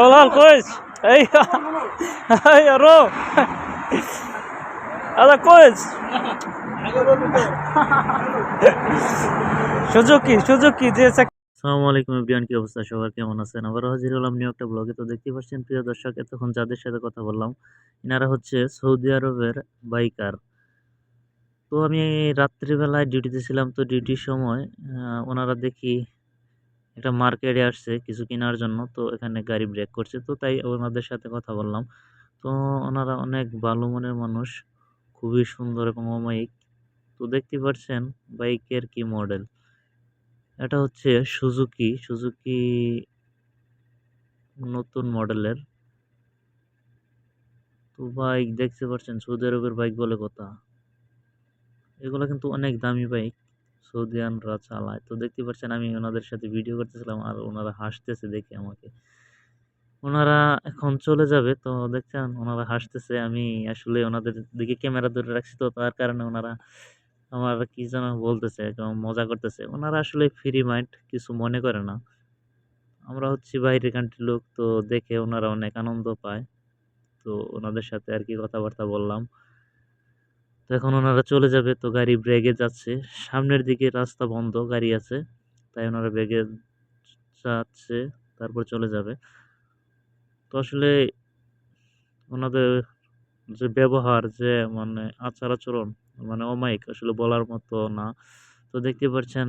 Olá, coisa. Aí, aí, Aro. Ada coisa. Suzuki দিয়েছে। আসসালামু আলাইকুম এভরিওয়ান, কি অবস্থা সবার, কেমন আছেন? আবারও হাজির হলাম নিউ একটা ব্লগে। তো দেখতে পাচ্ছেন প্রিয় দর্শক, এতক্ষণ যাদের সাথে কথা বললাম এনারা হচ্ছে সৌদি আরবের বাইকার। তো আমি রাত্রিবেলায় ডিউটিতে ছিলাম, তো ডিউটির সময় ওনারা দেখি একটা মার্কেটে আসছে কিছু কেনার জন্য। তো এখানে গাড়ি ব্রেক করছে, তো তাই ওনাদের সাথে কথা বললাম। তো ওনারা অনেক ভালো মনের মানুষ, খুবই সুন্দর এবং অমায়িক। তো দেখতে পাচ্ছেন বাইকের কি মডেল, এটা হচ্ছে সুজুকি নতুন মডেলের। তো বাইক দেখতে পাচ্ছেন, সৌদি আরবের বাইক বলে কথা, এগুলো কিন্তু অনেক দামি বাইক, সৌদিয়ানরা চালায়। তো দেখতে পাচ্ছেন আমি ওনাদের সাথে ভিডিও করতেছিলাম আর ওনারা হাসতেছে দেখে আমাকে। ওনারা এখন চলে যাবে, তো দেখছেন ওনারা হাসতেছে। আমি আসলে ওনাদের দিকে ক্যামেরা ধরে রাখছি, তো তার কারণে ওনারা আমার কি যেন বলতেছে, একদম মজা করতেছে। ওনারা আসলে ফ্রি মাইন্ড, কিছু মনে করে না। আমরা হচ্ছি বাইরের কান্ট্রির লোক, তো দেখে ওনারা অনেক আনন্দ পায়। তো ওনাদের সাথে আর কি কথাবার্তা বললাম। তো এখন ওনারা চলে যাবে, তো গাড়ি ব্রেকে যাচ্ছে। সামনের দিকে রাস্তা বন্ধ, গাড়ি আছে, তাই ওনারা ব্রেকে যাচ্ছে, তারপর চলে যাবে। তো আসলে ওনাদের যে ব্যবহার, যে মানে আচার আচরণ, মানে অমায়িক, আসলে বলার মতো না। তো দেখতে পাচ্ছেন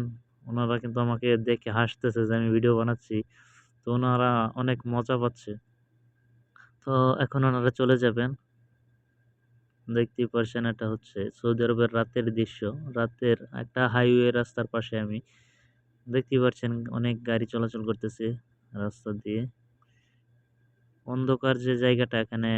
ওনারা কিন্তু আমাকে দেখে হাসতেছে যে আমি ভিডিও বানাচ্ছি। তো ওনারা অনেক মজা পাচ্ছে। তো এখন ওনারা চলে যাবেন। দেখতেই পারছেন এটা হচ্ছে সৌদি আরবের রাতের দৃশ্য। রাতের একটা হাইওয়ে রাস্তার পাশে আমি, দেখতেই পাচ্ছেন অনেক গাড়ি চলাচল করতেছে রাস্তা দিয়ে। অন্ধকার যে জায়গাটা, এখানে